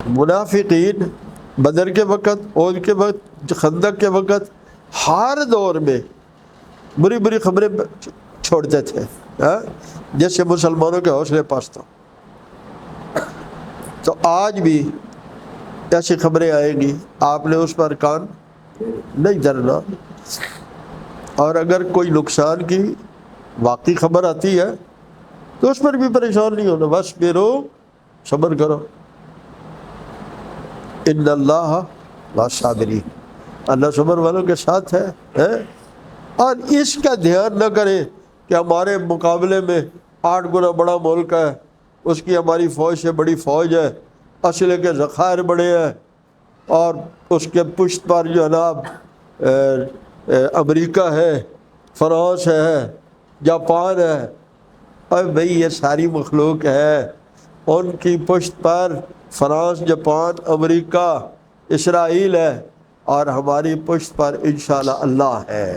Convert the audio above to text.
منافقین بدر کے وقت، عہد کے وقت، خندق کے وقت، ہر دور میں بری بری خبریں چھوڑتے تھے جس سے مسلمانوں کے حوصلے پست ہوں۔ تو آج بھی ایسی خبریں آئیں گی، آپ نے اس پر کان نہیں دھرنا، اور اگر کوئی نقصان کی واقعی خبر آتی ہے تو اس پر بھی پریشان نہیں ہونا، بس بیرو صبر کرو، ان اللہ مع الصابرین، اللہ صبر والوں کے ساتھ ہے۔ اور اس کا دھیان نہ کریں کہ ہمارے مقابلے میں 8 گنا بڑا ملک ہے، اس کی ہماری فوج سے بڑی فوج ہے، اسلحے کے ذخائر بڑے ہیں، اور اس کے پشت پر جو جناب امریکہ ہے، فرانس ہے، جاپان ہے۔ اور بھئی یہ ساری مخلوق ہے، ان کی پشت پر فرانس، جاپان، امریکہ، اسرائیل ہے، اور ہماری پشت پر انشاءاللہ اللہ ہے۔